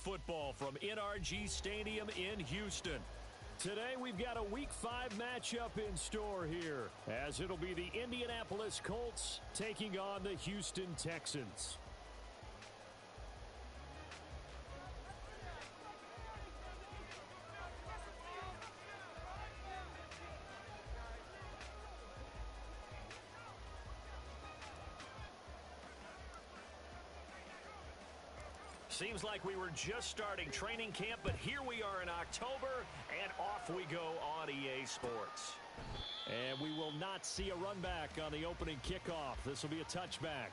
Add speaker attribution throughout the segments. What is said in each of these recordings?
Speaker 1: football from NRG Stadium in Houston. Today we've got a Week 5 matchup in store here, as it'll be the Indianapolis Colts taking on the Houston Texans. Seems like we were just starting training camp, but here we are in October, and off we go on EA Sports. And we will not see a run back on the opening kickoff. This will be a touchback.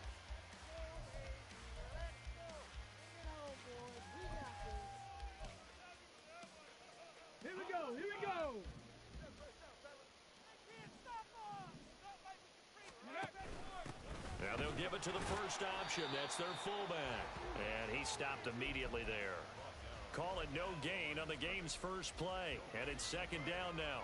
Speaker 2: Here we go, here we go.
Speaker 1: Now they'll give it to the first option. That's their fullback. And he stopped immediately there. Call it no gain on the game's first play. And it's second down now.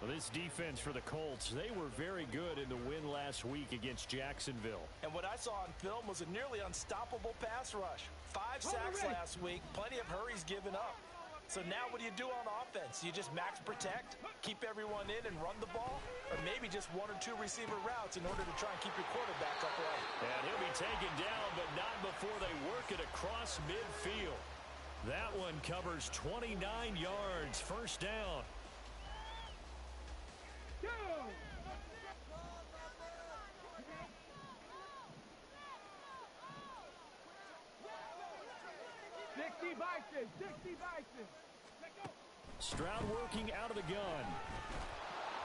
Speaker 1: Well, this defense for the Colts, they were very good in the win last week against Jacksonville.
Speaker 3: And what I saw on film was a nearly unstoppable pass rush. 5 sacks last week, plenty of hurries given up. So now what do you do on offense? You just max protect, keep everyone in and run the ball, or maybe just 1 or 2 receiver routes in order to try and keep your quarterback upright.
Speaker 1: And he'll be taken down, but not before they work it across midfield. That one covers 29 yards, first down.
Speaker 2: Go!
Speaker 1: Stroud working out of the gun.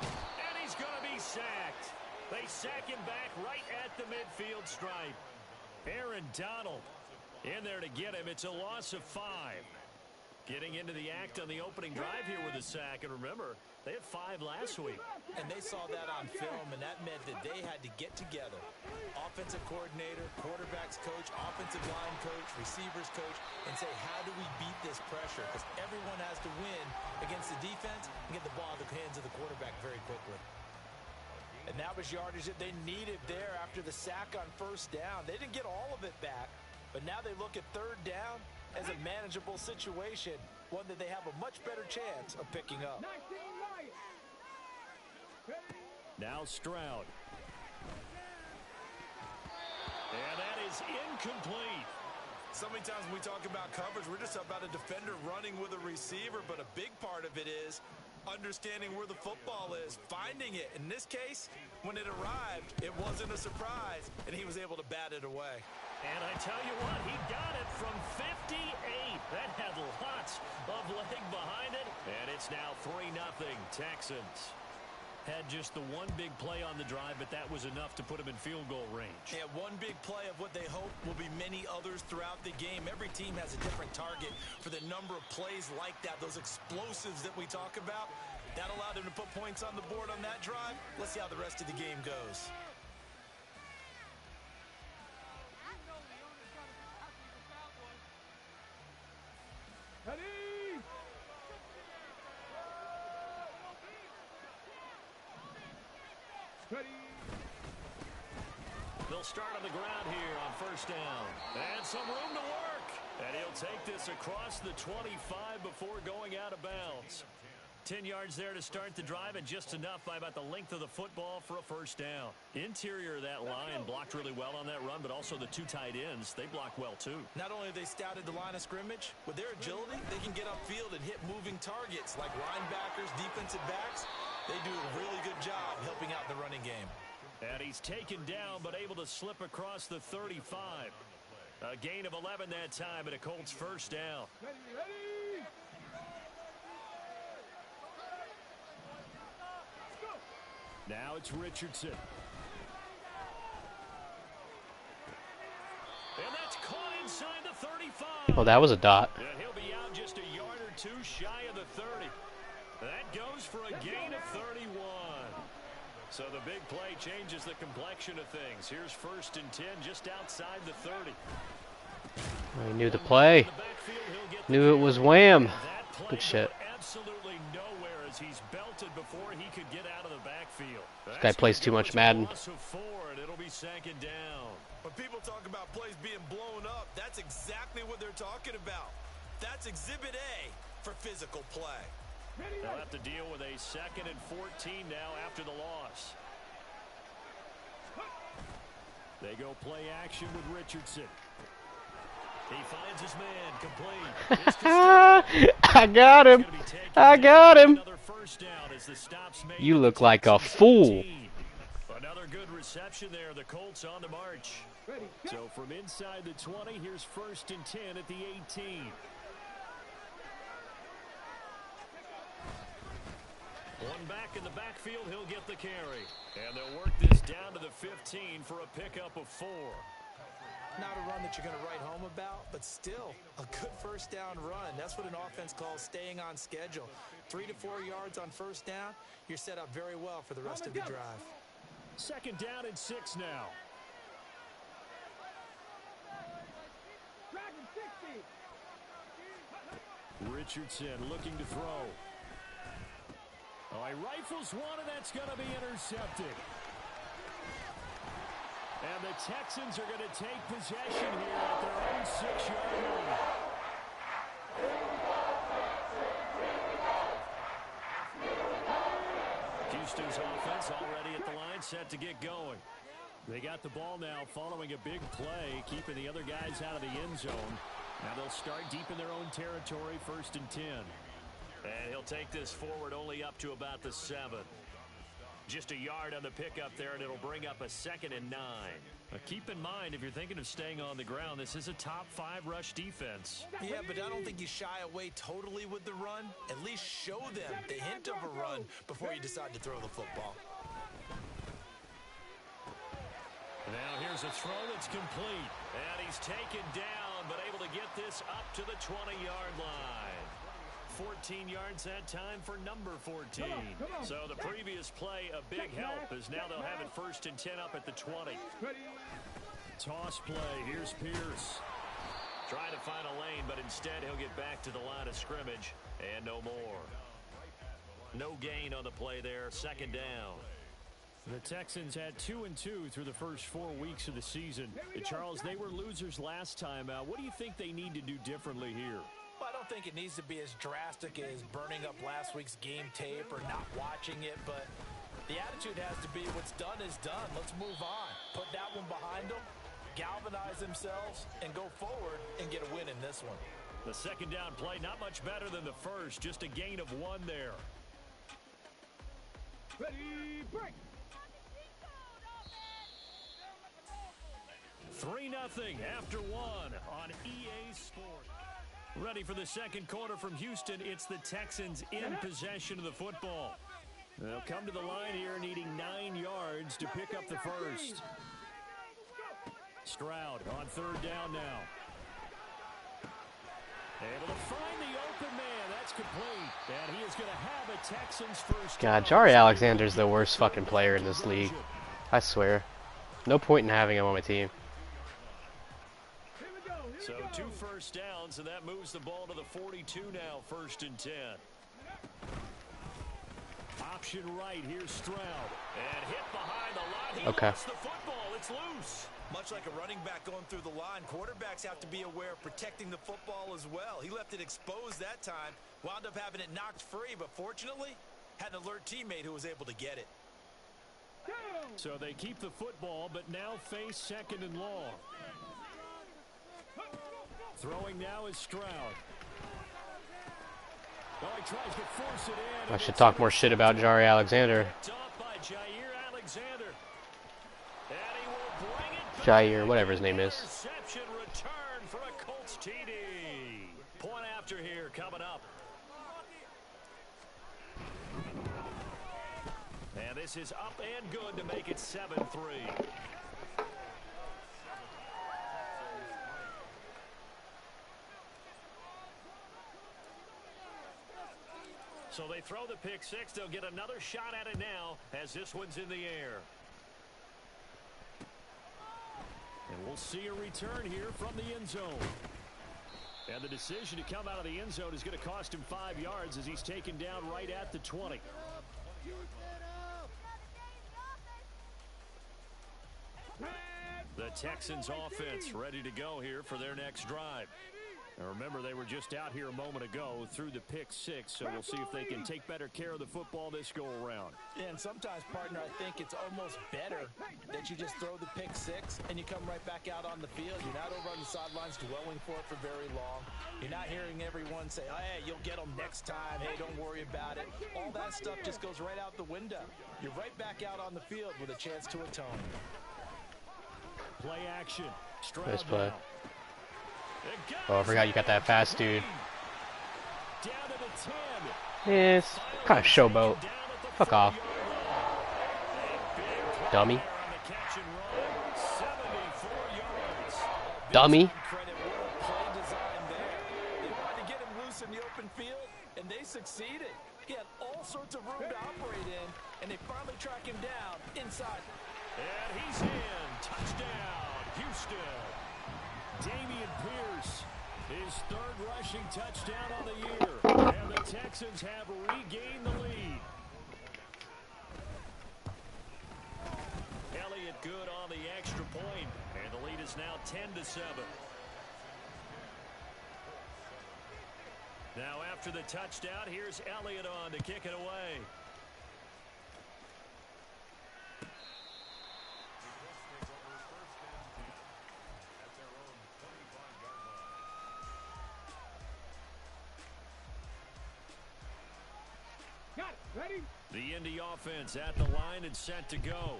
Speaker 1: And he's going to be sacked. They sack him back right at the midfield stripe. Aaron Donald in there to get him. It's a loss of 5. Getting into the act on the opening drive here with a sack. And remember, they had 5 last week.
Speaker 3: And they saw that on film, and that meant that they had to get together. Offensive coordinator, quarterbacks coach, offensive line coach, receivers coach, and say, how do we beat this pressure? Because everyone has to win against the defense and get the ball in the hands of the quarterback very quickly. And that was yardage that they needed there after the sack on first down. They didn't get all of it back, but now they look at third down as a manageable situation, one that they have a much better chance of picking up.
Speaker 1: Now Stroud. And that is incomplete.
Speaker 3: So many times when we talk about coverage, we're just about a defender running with a receiver, but a big part of it is understanding where the football is, finding it. In this case, when it arrived, it wasn't a surprise, and he was able to bat it away.
Speaker 1: And I tell you what, he got it from 58. That had lots of leg behind it. And it's now 3-0 Texans. Had just the one big play on the drive, but that was enough to put him in field goal range.
Speaker 3: Yeah, one big play of what they hope will be many others throughout the game. Every team has a different target for the number of plays like that, those explosives that we talk about. That allowed them to put points on the board on that drive. Let's see how the rest of the game goes.
Speaker 1: They'll start on the ground here on first down. And some room to work. And he'll take this across the 25 before going out of bounds. 10 yards there to start the drive, and just enough by about the length of the football for a first down. Interior of that line blocked really well on that run, but also the 2 tight ends, they blocked well too.
Speaker 3: Not only have they scouted the line of scrimmage, with their agility, they can get upfield and hit moving targets like linebackers, defensive backs. They do a really good job helping out the running game.
Speaker 1: And he's taken down, but able to slip across the 35. A gain of 11 that time, and a Colts first down.
Speaker 2: Ready.
Speaker 1: Now it's Richardson. And that's caught inside the 35.
Speaker 4: Oh, that was a dot.
Speaker 1: And he'll be out just a yard or 2 shy of the 30. That goes for a gain of 31. So the big play changes the complexion of things. Here's first and 10 just outside the 30.
Speaker 4: He knew the play. Knew it was wham. Good shit.
Speaker 1: Absolutely nowhere as he's belted before he could get out of the backfield.
Speaker 4: This guy plays too much Madden.
Speaker 1: It'll be second down.
Speaker 3: When people talk about plays being blown up, that's exactly what they're talking about. That's Exhibit A for physical play.
Speaker 1: They'll have to deal with a 2nd and 14 now after the loss. They go play action with Richardson. He finds his man complete.
Speaker 4: I got him. I got him. You look like a fool.
Speaker 1: Another good reception there. The Colts on the march. So from inside the 20, here's 1st and 10 at the 18. One back in the backfield, he'll get the carry. And they'll work this down to the 15 for a pickup of 4.
Speaker 3: Not a run that you're going to write home about, but still a good first down run. That's what an offense calls staying on schedule. 3 to 4 yards on first down, you're set up very well for the rest of the drive.
Speaker 1: 2nd down and 6 now. Richardson looking to throw. Oh, he rifles one, and that's going to be intercepted. And the Texans are going to take possession here at their own 6-yard line. Houston's offense already at the line, set to get going. They got the ball now following a big play, keeping the other guys out of the end zone. Now they'll start deep in their own territory, 1st and 10. And he'll take this forward only up to about the 7. Just a yard on the pickup there, and it'll bring up a 2nd and 9. Now keep in mind, if you're thinking of staying on the ground, this is a top 5 rush defense.
Speaker 3: Yeah, but I don't think you shy away totally with the run. At least show them the hint of a run before you decide to throw the football.
Speaker 1: Now here's a throw that's complete. And he's taken down, but able to get this up to the 20-yard line. 14 yards that time for number 14. So the previous play, a big help, as now they'll have it 1st and 10 up at the 20. Toss play. Here's Pierce. Trying to find a lane, but instead he'll get back to the line of scrimmage, and no more. No gain on the play there. 2nd down. The Texans had 2-2 through the first 4 weeks of the season. Charles, they were losers last time out. What do you think they need to do differently here?
Speaker 3: Well, I don't think it needs to be as drastic as burning up last week's game tape or not watching it, but the attitude has to be what's done is done. Let's move on. Put that one behind them, galvanize themselves, and go forward and get a win in this one.
Speaker 1: The 2nd down play, not much better than the first, just a gain of 1 there.
Speaker 2: Ready, break.
Speaker 1: 3-0 after 1 on EA Sports. Ready for the 2nd quarter from Houston. It's the Texans in possession of the football. They'll come to the line here needing 9 yards to pick up the first. Stroud on 3rd down now. Able to find the open man. That's complete. And he is going to have a Texans first.
Speaker 4: God, Jari Alexander's the worst fucking player in this league. I swear. No point in having him on my team.
Speaker 1: So 2 first downs, and that moves the ball to the 42 now, 1st and 10. Option right, here's Stroud. And hit behind the line. He lost the football. It's loose.
Speaker 3: Much like a running back going through the line, quarterbacks have to be aware of protecting the football as well. He left it exposed that time, wound up having it knocked free, but fortunately, had an alert teammate who was able to get it.
Speaker 1: So they keep the football, but now face 2nd and long. Throwing now is Stroud. Oh, he tries to force it in.
Speaker 4: I should talk more shit about Jari Alexander. Jair, whatever his name is.
Speaker 1: Reception return for a Colts TD. Point after here coming up. And this is up and good to make it 7-3. So they throw the pick 6. They'll get another shot at it now as this one's in the air. And we'll see a return here from the end zone. And the decision to come out of the end zone is going to cost him 5 yards as he's taken down right at the 20. The Texans offense ready to go here for their next drive. And remember, they were just out here a moment ago through the pick six, so we'll see if they can take better care of the football this go-around.
Speaker 3: Yeah, and sometimes, partner, I think it's almost better that you just throw the pick six and you come right back out on the field. You're not over on the sidelines dwelling for it for very long. You're not hearing everyone say, oh, hey, you'll get them next time. Hey, don't worry about it. All that stuff just goes right out the window. You're right back out on the field with a chance to atone.
Speaker 1: Play action.
Speaker 4: Nice play. Oh, I forgot you got that fast dude. Yes, kind of showboat. Fuck off. Dummy. Dummy.
Speaker 3: They wanted to get him loose in the open field, and they succeeded. He had all sorts of room to operate in, and they finally track him down inside.
Speaker 1: And he's in. Touchdown, Houston. Dameon Pierce, his third rushing touchdown on the year. And the Texans have regained the lead. Elliott good on the extra point, and the lead is now 10-7. Now after the touchdown, here's Elliott on to kick it away.
Speaker 2: Ready?
Speaker 1: The Indy offense at the line and set to go.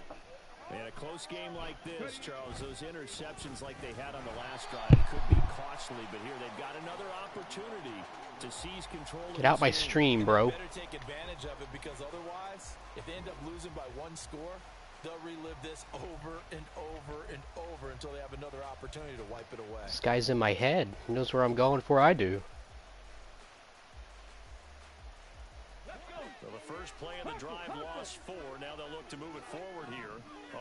Speaker 1: In a close game like this, Charles, those interceptions like they had on the last drive could be costly, but here they've got another opportunity to seize control.
Speaker 4: Get out my stream, bro.
Speaker 3: They better take advantage of it, because otherwise, if they end up losing by one score, they'll relive this over and over and over until they have another opportunity to wipe it away.
Speaker 4: This guy's in my head. He knows where I'm going before I do.
Speaker 1: So the first play of the drive lost 4. Now they'll look to move it forward here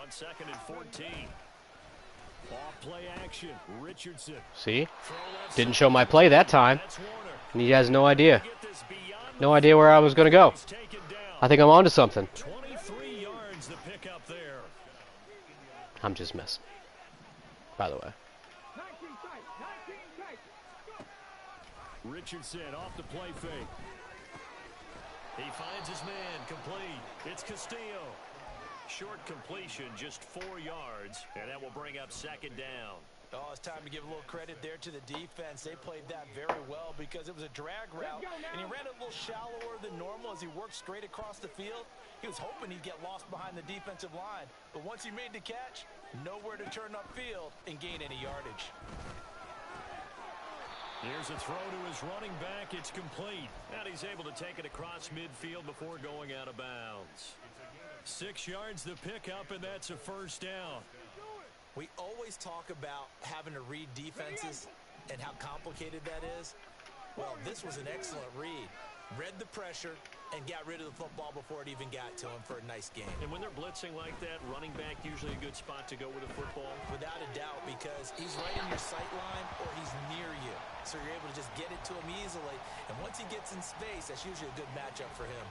Speaker 1: on 2nd and 14. Off play action. Richardson.
Speaker 4: See? Didn't show my play that time. And he has no idea. No idea where I was going to go. I think I'm onto something.
Speaker 1: 23 yards to pick up there.
Speaker 4: I'm just messing. By the way.
Speaker 1: Richardson off the play fake. He finds his man, complete. It's Castillo. Short completion, just 4 yards, and that will bring up 2nd down.
Speaker 3: Oh, it's time to give a little credit there to the defense. They played that very well because it was a drag route, and he ran it a little shallower than normal as he worked straight across the field. He was hoping he'd get lost behind the defensive line, but once he made the catch, nowhere to turn upfield and gain any yardage.
Speaker 1: Here's a throw to his running back. It's complete. And he's able to take it across midfield before going out of bounds. 6 yards to pick up, and that's a 1st down.
Speaker 3: We always talk about having to read defenses and how complicated that is. Well, this was an excellent read. Read the pressure and got rid of the football before it even got to him for a nice game.
Speaker 1: And when they're blitzing like that, running back usually a good spot to go with the football?
Speaker 3: Without a doubt, because he's right in your sight line or he's near you. So you're able to just get it to him easily. And once he gets in space, that's usually a good matchup for him.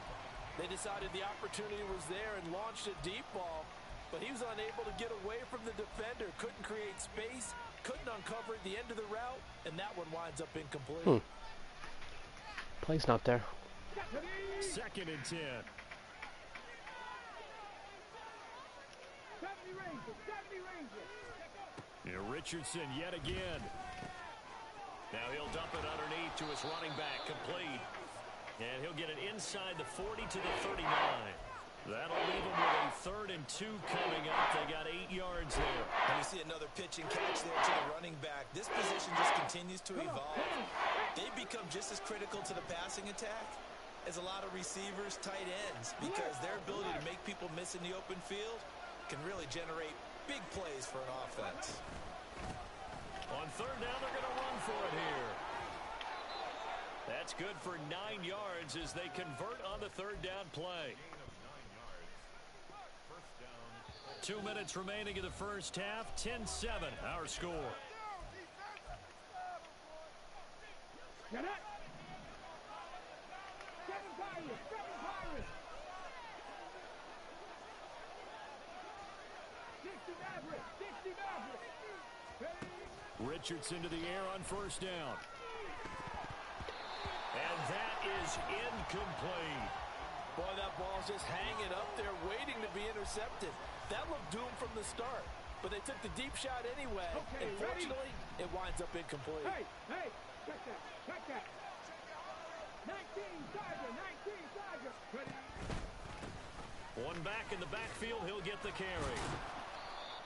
Speaker 3: They decided the opportunity was there and launched a deep ball, but he was unable to get away from the defender, couldn't create space, couldn't uncover at the end of the route, and that one winds up incomplete.
Speaker 4: Play's not there.
Speaker 1: 2nd and 10. Richardson yet again. Now he'll dump it underneath to his running back, complete. And he'll get it inside the 40 to the 39. That'll leave him with a 3rd and 2 coming up. They got 8 yards there.
Speaker 3: And we see another pitch and catch there to the running back. This position just continues to evolve. They've become just as critical to the passing attack as a lot of receivers, tight ends, because their ability to make people miss in the open field can really generate big plays for an offense.
Speaker 1: On 3rd down, they're going to run for it here. That's good for 9 yards as they convert on the 3rd down play. 2 minutes remaining in the first half. 10-7, our score.
Speaker 2: Get it! Seven Pirates! Seven Pirates! 60 Mavericks! 60 Mavericks! Ready?
Speaker 1: Richardson to the air on 1st down. is incomplete.
Speaker 3: Boy, that ball's just hanging up there, waiting to be intercepted. That looked doomed from the start, but they took the deep shot anyway.
Speaker 2: Okay,
Speaker 3: and fortunately, it winds up incomplete.
Speaker 2: Hey, check that. 19, Tiger. Ready.
Speaker 1: One back in the backfield, he'll get the carry.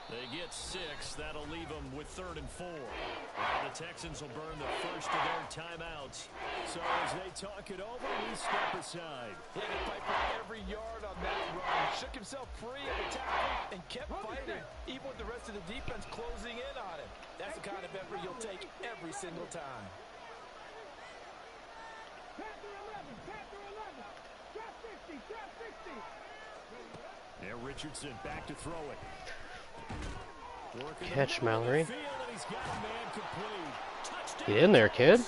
Speaker 1: They get 6. That'll leave them with 3rd and 4. And the Texans will burn the first of their timeouts. So as they talk it over, we step aside.
Speaker 3: He had to fight for every yard on that run. Shook himself free of the tackle and kept fighting, even with the rest of the defense closing in on him. That's the kind of effort you'll take every single time.
Speaker 2: Panther 11. Trap 60.
Speaker 1: Now Richardson back to throw it.
Speaker 4: Catch, Mallory.
Speaker 1: Touchdown.
Speaker 4: Get in there, kid.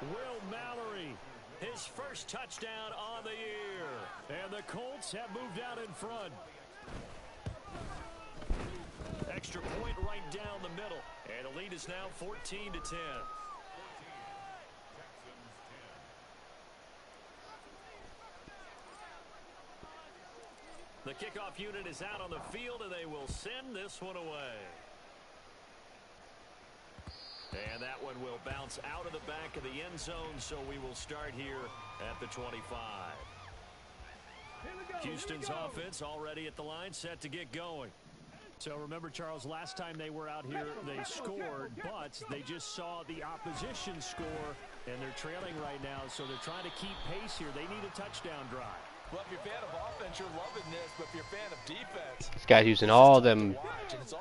Speaker 1: Will Mallory, his first touchdown on the year. And the Colts have moved out in front. Extra point right down the middle. And the lead is now 14-10. The kickoff unit is out on the field, and they will send this one away. And that one will bounce out of the back of the end zone, so we will start here at the 25. Houston's offense already at the line, set to get going. So remember, Charles, last time they were out here, they scored, but they just saw the opposition score, and they're trailing right now, so they're trying to keep pace here. They need a touchdown drive.
Speaker 3: Well, if you're a fan of offense, you're loving this, but if you're a fan of defense,
Speaker 4: This guy's using all them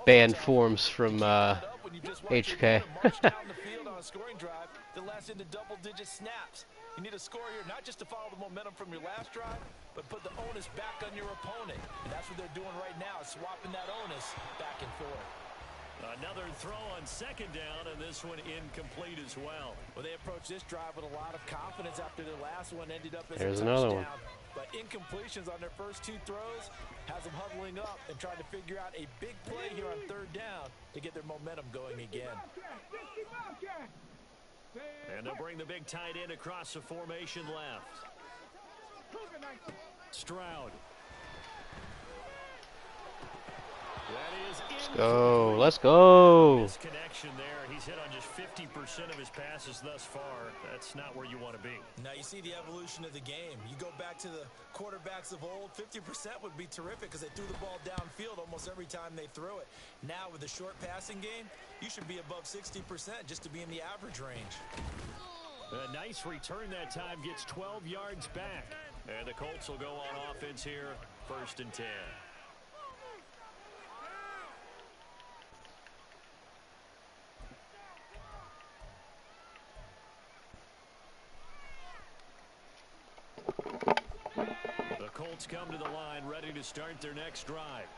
Speaker 4: band forms from HK.
Speaker 3: scoring drive that lasts into double-digit snaps. You need a score here not just to follow the momentum from your last drive, but put the onus back on your opponent. And that's what they're doing right now, swapping that onus back and forth.
Speaker 1: Another throw on 2nd down, and this one incomplete as well.
Speaker 3: Well, they approached this drive with a lot of confidence after their last one ended up as
Speaker 4: There's
Speaker 3: a
Speaker 4: another
Speaker 3: touchdown.
Speaker 4: one.
Speaker 3: But incompletions on their first 2 throws has them huddling up and trying to figure out a big play here on 3rd down to get their momentum going again.
Speaker 1: And they'll bring the big tight end across the formation left. Stroud.
Speaker 4: Let's go.
Speaker 1: This connection there, he's hit on just 50% of his passes thus far. That's not where you want to be.
Speaker 3: Now you see the evolution of the game. You go back to the quarterbacks of old, 50% would be terrific because they threw the ball downfield almost every time they threw it. Now with the short passing game, you should be above 60% just to be in the average range.
Speaker 1: A nice return that time, gets 12 yards back. And the Colts will go on offense here, 1st and 10. Come to the line, ready to start their next drive.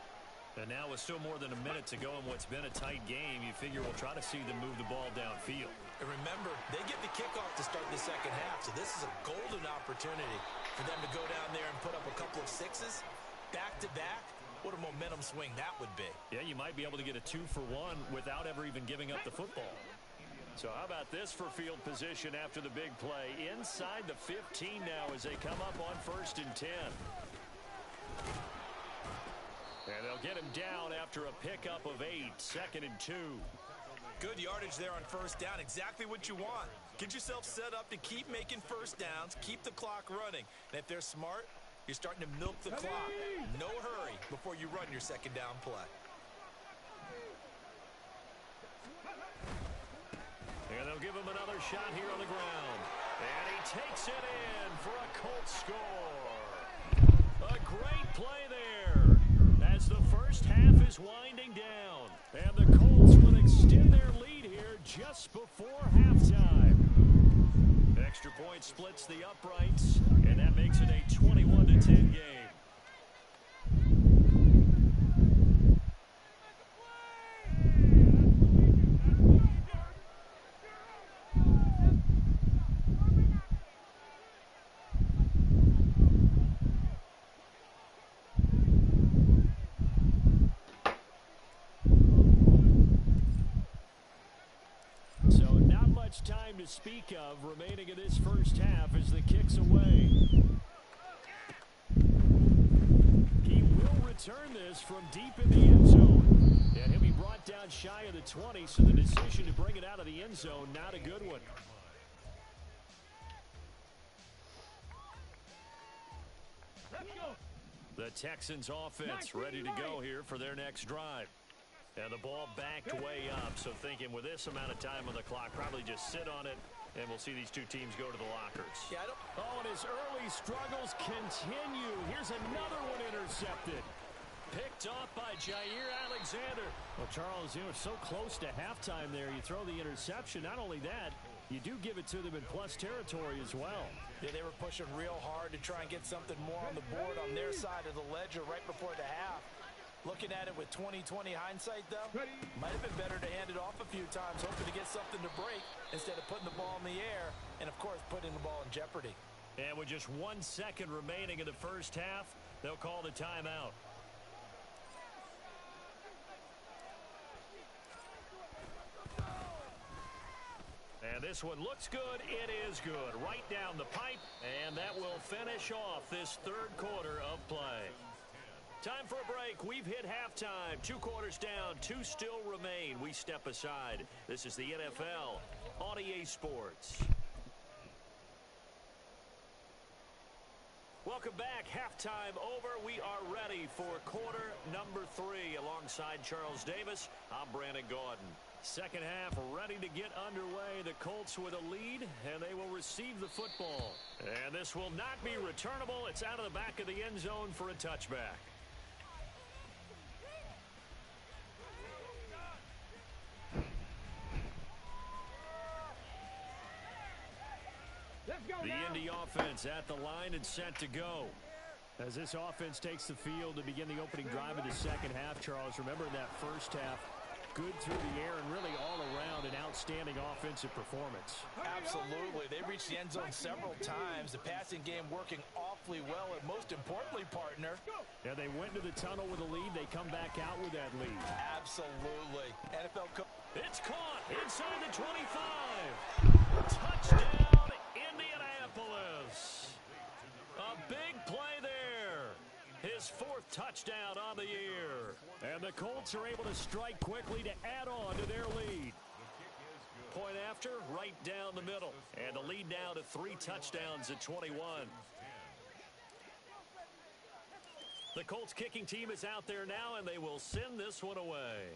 Speaker 1: And now with still more than a minute to go in what's been a tight game, you figure we'll try to see them move the ball downfield.
Speaker 3: And remember, they get the kickoff to start the 2nd half, so this is a golden opportunity for them to go down there and put up a couple of 6s back-to-back. What a momentum swing that would be.
Speaker 1: Yeah, you might be able to get a 2-for-1 without ever even giving up the football. So how about this for field position after the big play? Inside the 15 now as they come up on 1st and 10. And they'll get him down after a pickup of 8, 2nd and 2.
Speaker 3: Good yardage there on 1st down, exactly what you want. Get yourself set up to keep making 1st downs, keep the clock running. And if they're smart, you're starting to milk the clock. No hurry before you run your 2nd down play.
Speaker 1: And they'll give him another shot here on the ground. And he takes it in for a Colts score. A great play there as the first half is winding down. And the Colts will extend their lead here just before halftime. Extra point splits the uprights, and that makes it a 21-10 game. Time to speak of remaining in this first half as the kick's away. He will return this from deep in the end zone. And he'll be brought down shy of the 20, so the decision to bring it out of the end zone, not a good one. The Texans offense ready to go here for their next drive. And the ball backed way up, so thinking with this amount of time on the clock, probably just sit on it, and we'll see these two teams go to the lockers. Yeah, and his early struggles continue. Here's another one intercepted. Picked off by Jair Alexander. Well, Charles, you know, so close to halftime there. You throw the interception. Not only that, you do give it to them in plus territory as well.
Speaker 3: Yeah, they were pushing real hard to try and get something more on the board on their side of the ledger right before the half. Looking at it with 20/20 hindsight, though, might have been better to hand it off a few times, hoping to get something to break instead of putting the ball in the air and, of course, putting the ball in jeopardy.
Speaker 1: And with just 1 second remaining in the first half, they'll call the timeout. And this one looks good. It is good. Right down the pipe, and that will finish off this third quarter of play. Time for a break. We've hit halftime. 2 quarters down. 2 still remain. We step aside. This is the NFL on EA Sports. Welcome back. Halftime over. We are ready for quarter number 3. Alongside Charles Davis, I'm Brandon Gaudin. Second half ready to get underway. The Colts with a lead, and they will receive the football. And this will not be returnable. It's out of the back of the end zone for a touchback. The Indy offense at the line and set to go. As this offense takes the field to begin the opening drive of the second half, Charles, remember in that first half, good through the air and really all around an outstanding offensive performance.
Speaker 3: Absolutely. They reached the end zone several times. The passing game working awfully well, and most importantly, partner.
Speaker 1: Yeah, they went to the tunnel with a lead. They come back out with that lead.
Speaker 3: Absolutely. NFL.
Speaker 1: It's caught inside the 25. Touchdown, Indianapolis. A big play there. His 4th touchdown on the year. And the Colts are able to strike quickly to add on to their lead. Point after, right down the middle. And the lead now to 3 touchdowns at 21. The Colts kicking team is out there now, and they will send this one away.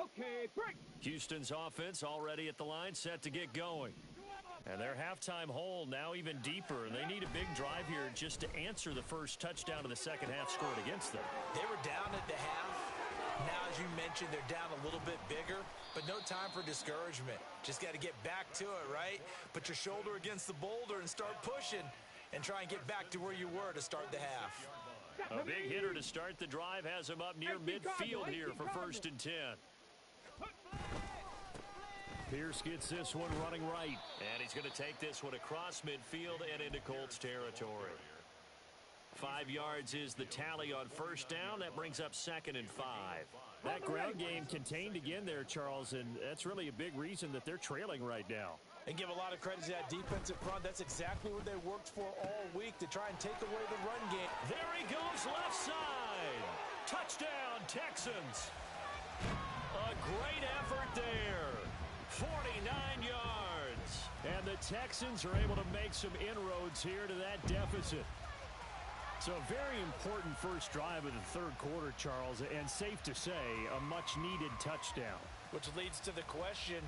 Speaker 2: Okay, break.
Speaker 1: Houston's offense already at the line, set to get going. And their halftime hole now even deeper. And they need a big drive here just to answer the first touchdown of the second half scored against them.
Speaker 3: They were down at the half. Now, as you mentioned, they're down a little bit bigger, but no time for discouragement. Just got to get back to it, right? Put your shoulder against the boulder and start pushing and try and get back to where you were to start the half.
Speaker 1: A big hitter to start the drive has him up near midfield here for 1st and 10. Pierce gets this one running right. And he's going to take this one across midfield and into Colts territory. 5 yards is the tally on 1st down. That brings up 2nd and 5. That ground game contained again there, Charles, and that's really a big reason that they're trailing right now.
Speaker 3: And give a lot of credit to that defensive front. That's exactly what they worked for all week to try and take away the run game.
Speaker 1: There he goes left side. Touchdown, Texans. A great effort there. 49 yards. And the Texans are able to make some inroads here to that deficit. So a very important first drive of the third quarter, Charles, and safe to say, a much-needed touchdown.
Speaker 3: Which leads to the question,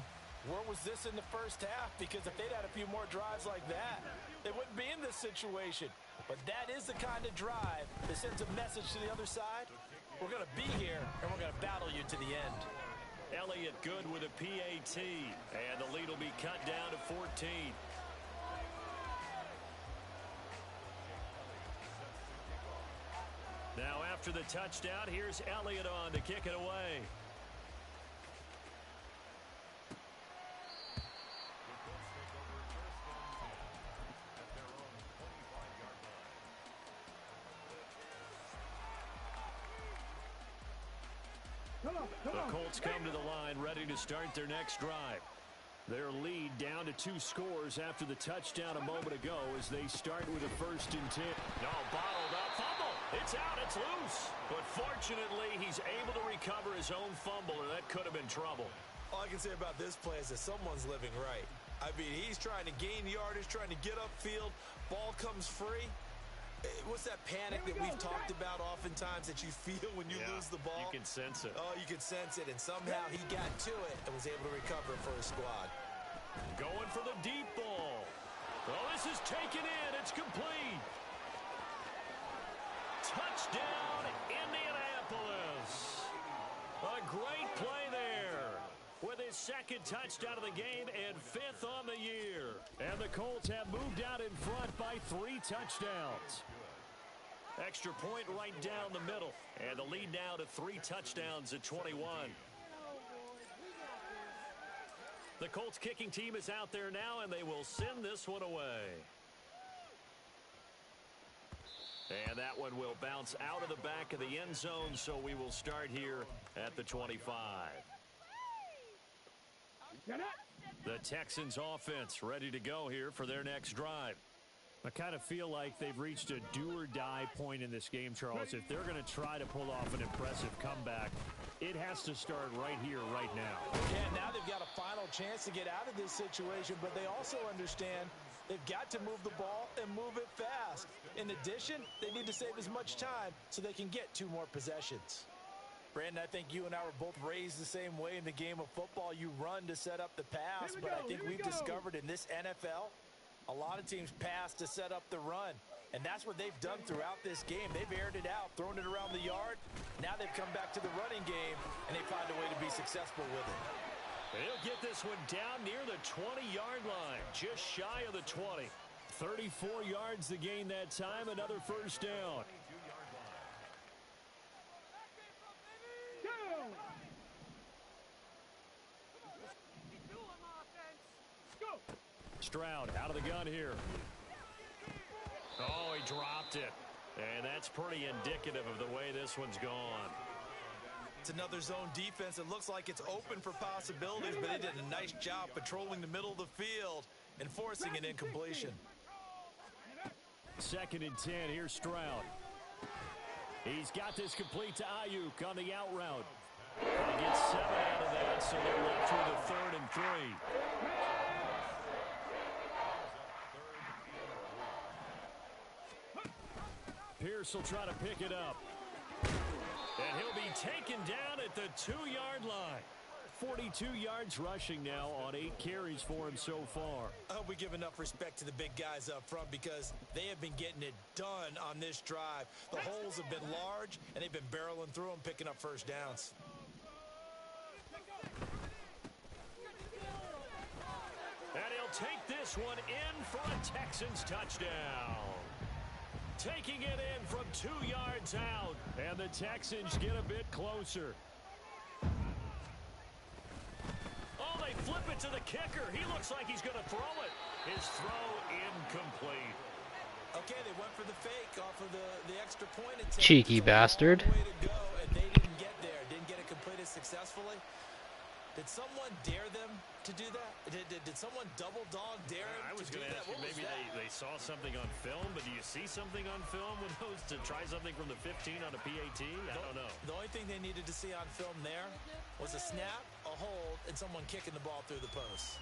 Speaker 3: where was this in the first half? Because if they'd had a few more drives like that, they wouldn't be in this situation. But that is the kind of drive that sends a message to the other side. We're going to be here, and we're going to battle you to the end.
Speaker 1: Elliott good with a PAT, and the lead will be cut down to 14. Now After the touchdown, here's Elliott on to kick it away. The Colts come to the line, ready to start their next drive. Their lead down to 2 scores after the touchdown a moment ago as they start with a 1st and 10. No, bottled up, fumble. It's out, it's loose. But fortunately, he's able to recover his own fumble, or that could have been trouble.
Speaker 3: All I can say about this play is that someone's living right. I mean, he's trying to gain yardage, trying to get upfield. Ball comes free. What's that panic that we've talked about oftentimes that you feel when you lose the ball?
Speaker 1: You can sense it.
Speaker 3: Oh, you can sense it, and somehow he got to it and was able to recover for his squad.
Speaker 1: Going for the deep ball. Oh, this is taken in. It's complete. Touchdown, Indianapolis. A great play there. With his 2nd touchdown of the game and 5th on the year. And the Colts have moved out in front by 3 touchdowns. Extra point right down the middle. And the lead now to 3 touchdowns at 21. The Colts kicking team is out there now, and they will send this one away. And that one will bounce out of the back of the end zone, so we will start here at the 25. The Texans offense ready to go here for their next drive. I kind of feel like they've reached a do-or-die point in this game, Charles. If they're going to try to pull off an impressive comeback, it has to start right here, right now.
Speaker 3: Yeah, now they've got a final chance to get out of this situation, but they also understand they've got to move the ball and move it fast. In addition, they need to save as much time so they can get 2 more possessions. Brandon, I think you and I were both raised the same way in the game of football. You run to set up the pass, but I think we've discovered in this NFL, a lot of teams pass to set up the run. And that's what they've done throughout this game. They've aired it out, thrown it around the yard. Now they've come back to the running game, and they find a way to be successful with it.
Speaker 1: They'll get this one down near the 20-yard line, just shy of the 20. 34 yards the gain that time, another 1st down. Stroud out of the gun here. Oh, he dropped it. And that's pretty indicative of the way this one's gone.
Speaker 3: It's another zone defense. It looks like it's open for possibilities, but they did a nice job patrolling the middle of the field and forcing an incompletion.
Speaker 1: 2nd and 10. Here's Stroud. He's got this complete to Ayuk on the out route. He gets 7 out of that, so they're left with a 3rd and 3. Pierce will try to pick it up. And he'll be taken down at the 2-yard line. 42 yards rushing now on 8 carries for him so far.
Speaker 3: I hope we give enough respect to the big guys up front because they have been getting it done on this drive. The holes have been large, and they've been barreling through them, picking up 1st downs.
Speaker 1: And he'll take this one in for a Texans touchdown. Taking it in from 2 yards out. And the Texans get a bit closer. Oh, they flip it to the kicker. He looks like he's going to throw it. His throw incomplete.
Speaker 3: Okay, they went for the fake off of the extra point attempt.
Speaker 4: Cheeky bastard.
Speaker 3: Way to go, and they didn't get there. Didn't get it completed successfully. Did someone dare them to do that? Did someone double dog dare them
Speaker 1: I was going to ask you, maybe they saw something on film, but do you see something on film with those to try something from the 15 on a PAT? I don't know.
Speaker 3: The only thing they needed to see on film there was a snap, a hold, and someone kicking the ball through the post.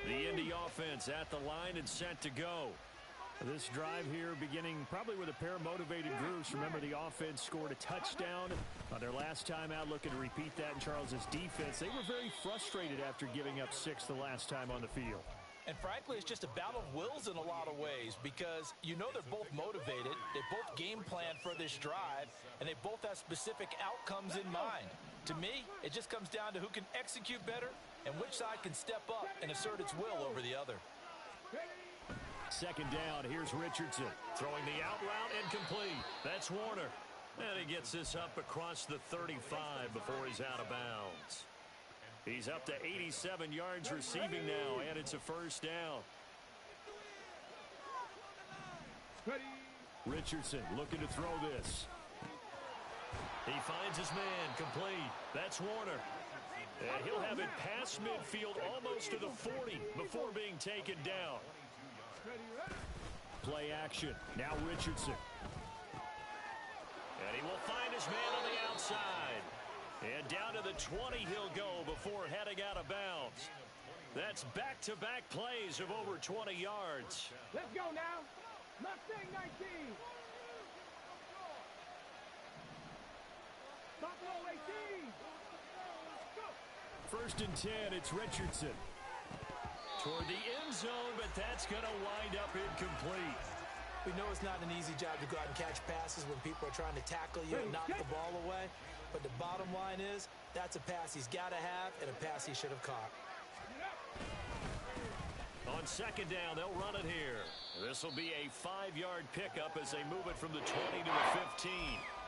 Speaker 1: The Indy offense at the line and set to go. This drive here beginning probably with a pair of motivated groups. Remember, the offense scored a touchdown on their last time out. Looking to repeat that in Charles's defense. They were very frustrated after giving up 6 the last time on the field.
Speaker 3: And frankly, it's just a battle of wills in a lot of ways because you know they're both motivated. They both game plan for this drive, and they both have specific outcomes in mind. To me, it just comes down to who can execute better and which side can step up and assert its will over the other.
Speaker 1: Second down, here's Richardson. Throwing the out route and complete. That's Warner. And he gets this up across the 35 before he's out of bounds. He's up to 87 yards receiving now, and it's a first down. Richardson looking to throw this. He finds his man, complete. That's Warner. And he'll have it past midfield almost to the 40 before being taken down. Play action. Now Richardson. And he will find his man on the outside. And down to the 20 he'll go before heading out of bounds. That's back-to-back plays of over 20 yards.
Speaker 2: Let's go now. Mustang 19. Buffalo 18. Go.
Speaker 1: First and 10, it's Richardson. Toward the end zone, but that's going to wind up incomplete.
Speaker 3: We know it's not an easy job to go out and catch passes when people are trying to tackle you and knock the ball away. But the bottom line is, that's a pass he's got to have and a pass he should have caught.
Speaker 1: On second down, they'll run it here. This will be a 5-yard pickup as they move it from the 20 to the 15.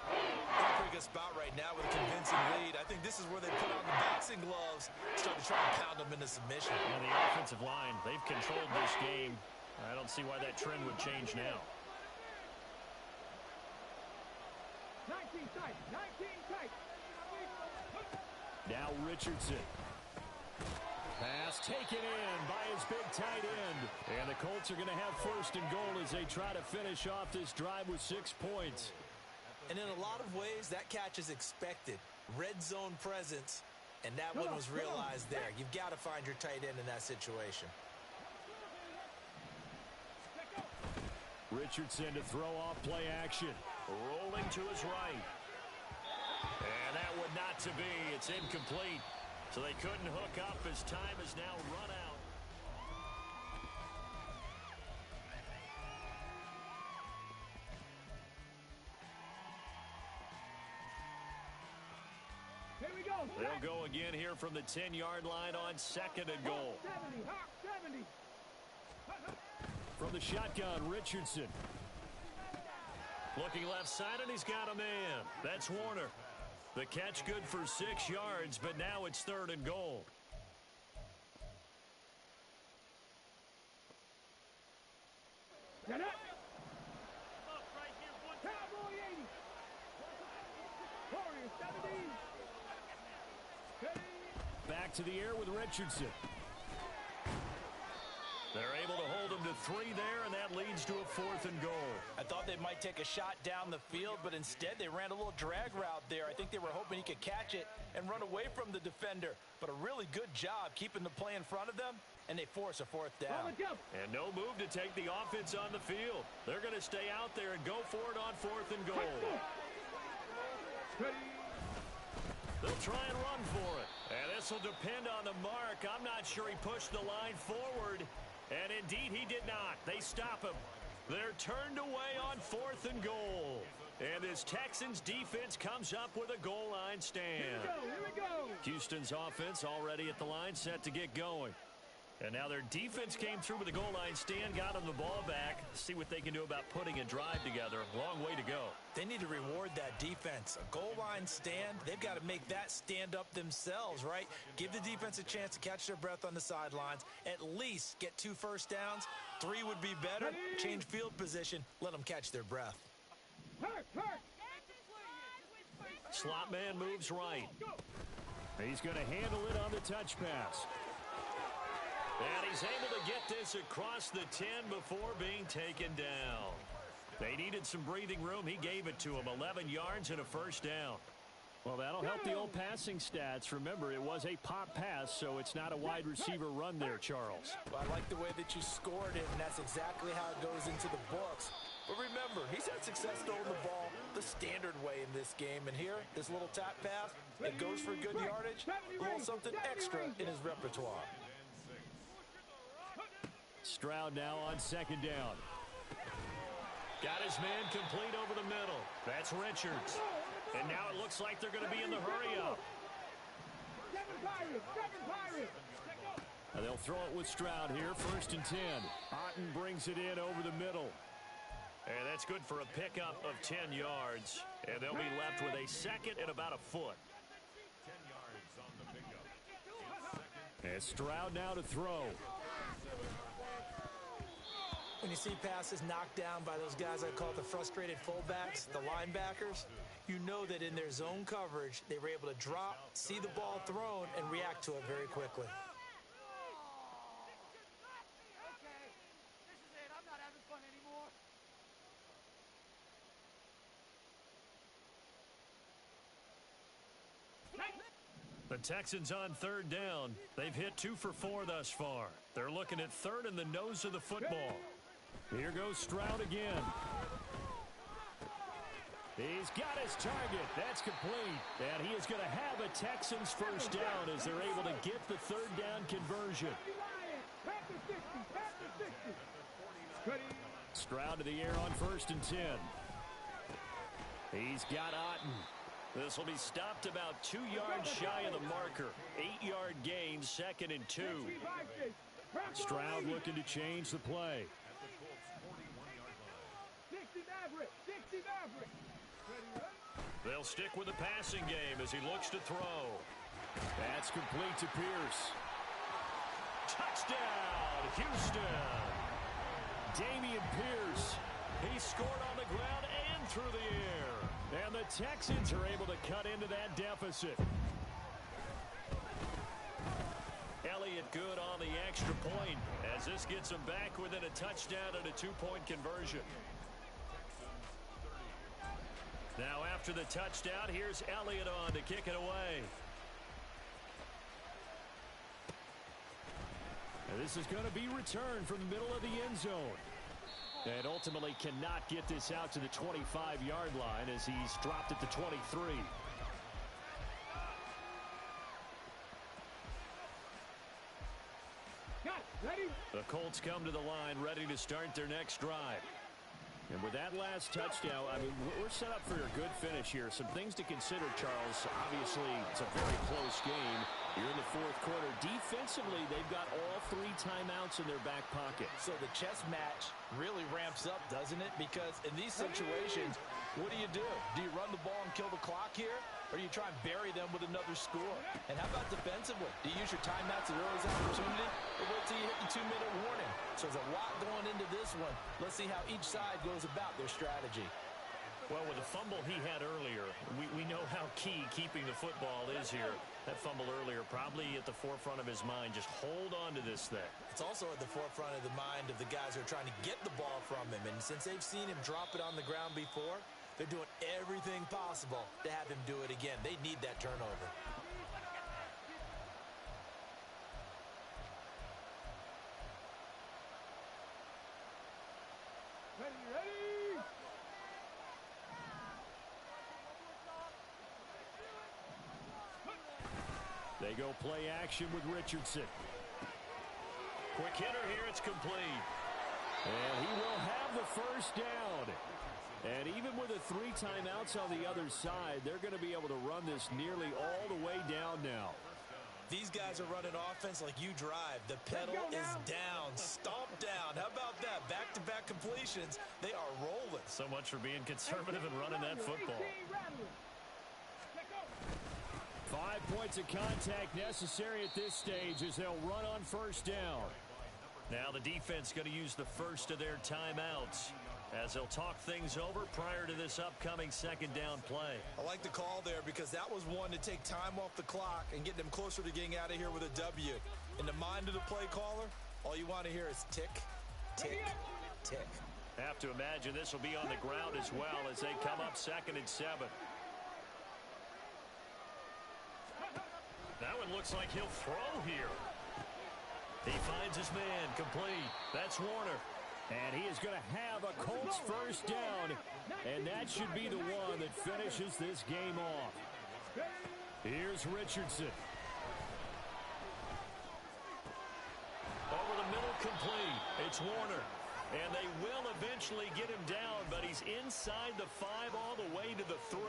Speaker 3: They're pretty good spot right now with a convincing lead. I think this is where they put on the boxing gloves, start to try and pound them into submission.
Speaker 1: And the offensive line, they've controlled this game. I don't see why that trend would change now.
Speaker 2: 19 tight. 19 tight.
Speaker 1: Now Richardson. Pass taken in by his big tight end. And the Colts are going to have first and goal as they try to finish off this drive with 6 points.
Speaker 3: And in a lot of ways, that catch is expected. Red zone presence, and that one was realized there. You've got to find your tight end in that situation.
Speaker 1: Richardson to throw off play action. Rolling to his right. And that would not to be. It's incomplete. So they couldn't hook up as time has now run out.
Speaker 2: Here we go.
Speaker 1: They'll go again here from the 10-yard line on second and goal.
Speaker 2: 70. Hawk 70.
Speaker 1: From the shotgun, Richardson. Looking left side, and he's got a man. That's Warner. The catch good for 6 yards, but now it's third and goal.
Speaker 2: Get up. Cowboy 80. Warrior 70.
Speaker 1: Back to the air with Richardson. They're able to hold him to 3 there, and that leads to a 4th and goal.
Speaker 3: I thought they might take a shot down the field, but instead they ran a little drag route there. I think they were hoping he could catch it and run away from the defender. But a really good job keeping the play in front of them, and they force a 4th down.
Speaker 1: And no move to take the offense on the field. They're going to stay out there and go for it on 4th and goal. They'll try and run for it. And this will depend on the mark. I'm not sure he pushed the line forward. And indeed, he did not. They stop him. They're turned away on 4th and goal. And this Texans defense comes up with a goal line stand.
Speaker 2: Here we go.
Speaker 1: Houston's offense already at the line, set to get going. And now their defense came through with a goal line stand, got them the ball back. See what they can do about putting a drive together. Long way to go.
Speaker 3: They need to reward that defense. A goal line stand, they've got to make that stand up themselves, right? Give the defense a chance to catch their breath on the sidelines. At least get 2 first downs. 3 would be better. Change field position. Let them catch their breath.
Speaker 1: Slot man moves right. He's going to handle it on the touch pass. And he's able to get this across the 10 before being taken down. They needed some breathing room. He gave it to him. 11 yards and a first down. Well, that'll help the old passing stats. Remember, it was a pop pass, so it's not a wide receiver run there, Charles.
Speaker 3: Well, I like the way that you scored it, and that's exactly how it goes into the books. But remember, he's had success throwing the ball the standard way in this game. And here, this little tap pass, it goes for good yardage, a little something extra in his repertoire.
Speaker 1: Stroud now on second down. Got his man complete over the middle. That's Richards. And now it looks like they're going to be in the hurry-up. And they'll throw it with Stroud here, 1st and 10. Otten brings it in over the middle. And that's good for a pickup of 10 yards. And they'll be left with a 2nd and about a foot.
Speaker 5: 10 yards on the pickup.
Speaker 1: And Stroud now to throw.
Speaker 3: When you see passes knocked down by those guys I call the frustrated fullbacks, the linebackers, you know that in their zone coverage, they were able to drop, see the ball thrown, and react to it very quickly.
Speaker 1: The Texans on 3rd down. They've hit 2 for 4 thus far. They're looking at 3rd in the nose of the football. Here goes Stroud again. He's got his target. That's complete. And he is going to have a Texans 1st down as they're able to get the 3rd down conversion. Stroud to the air on 1st and 10. He's got Otten. This will be stopped about 2 yards shy of the marker. 8-yard gain, 2nd and 2. Stroud looking to change the play. They'll stick with the passing game as he looks to throw. That's complete to Pierce. Touchdown, Houston. Dameon Pierce. He scored on the ground and through the air. And the Texans are able to cut into that deficit. Elliott good on the extra point as this gets them back within a touchdown and a 2-point conversion. Now after the touchdown, here's Elliott on to kick it away. And this is going to be returned from the middle of the end zone. And ultimately cannot get this out to the 25-yard line as he's dropped it to 23. The Colts come to the line ready to start their next drive. And with that last touchdown, I mean, we're set up for a good finish here. Some things to consider, Charles. Obviously, it's a very close game. You're in the 4th quarter. Defensively, they've got all 3 timeouts in their back pocket.
Speaker 3: So the chess match really ramps up, doesn't it? Because in these situations, what do? Do you run the ball and kill the clock here? Or do you try and bury them with another score? And how about defensively? Do you use your timeouts at earliest opportunity? Or wait till you hit the 2-minute warning? So there's a lot going into this one. Let's see how each side goes about their strategy.
Speaker 1: Well, with the fumble he had earlier, we know how key keeping the football is here. That fumble earlier probably at the forefront of his mind. Just hold on to this thing.
Speaker 3: It's also at the forefront of the mind of the guys who are trying to get the ball from him. And since they've seen him drop it on the ground before, they're doing everything possible to have him do it again. They need that turnover.
Speaker 2: Ready.
Speaker 1: They go play action with Richardson. Quick hitter here, it's complete. And he will have the 1st down. And even with the 3 timeouts on the other side, they're going to be able to run this nearly all the way down now.
Speaker 3: These guys are running offense like you drive. The pedal is down, stomp down. How about that? Back-to-back completions. They are rolling.
Speaker 1: So much for being conservative and running that football. 5 points of contact necessary at this stage as they'll run on 1st down. Now the defense going to use the first of their timeouts as they'll talk things over prior to this upcoming 2nd down play.
Speaker 3: I like the call there because that was one to take time off the clock and get them closer to getting out of here with a W. In the mind of the play caller, all you want to hear is tick, tick, tick.
Speaker 1: Have to imagine this will be on the ground as well as they come up 2nd and 7. That one looks like he'll throw here. He finds his man complete. That's Warner. And he is going to have a Colts 1st down. And that should be the one that finishes this game off. Here's Richardson. Over the middle, complete. It's Warner. And they will eventually get him down, but he's inside the 5 all the way to the 3.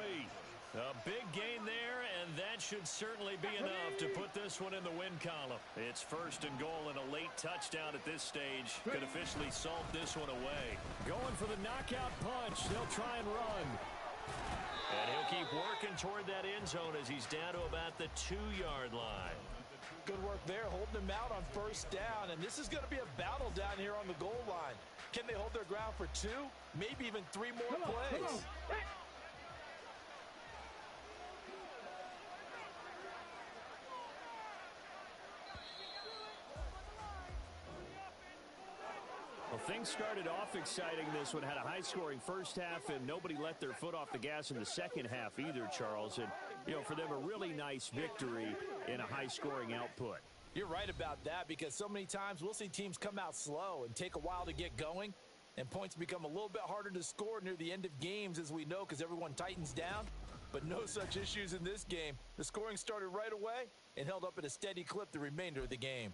Speaker 1: A big gain there, and that should certainly be enough to put this one in the win column. It's first and goal, and a late touchdown at this stage could officially salt this one away. Going for the knockout punch. They'll try and run. And he'll keep working toward that end zone as he's down to about the 2-yard line.
Speaker 3: Good work there, holding him out on first down. And this is going to be a battle down here on the goal line. Can they hold their ground for 2, maybe even 3 more plays?
Speaker 1: Well, things started off exciting. This one had a high-scoring first half, and nobody let their foot off the gas in the second half either, Charles. And, you know, for them, a really nice victory in a high-scoring output.
Speaker 3: You're right about that, because so many times we'll see teams come out slow and take a while to get going, and points become a little bit harder to score near the end of games, as we know, because everyone tightens down. But no such issues in this game. The scoring started right away and held up at a steady clip the remainder of the game.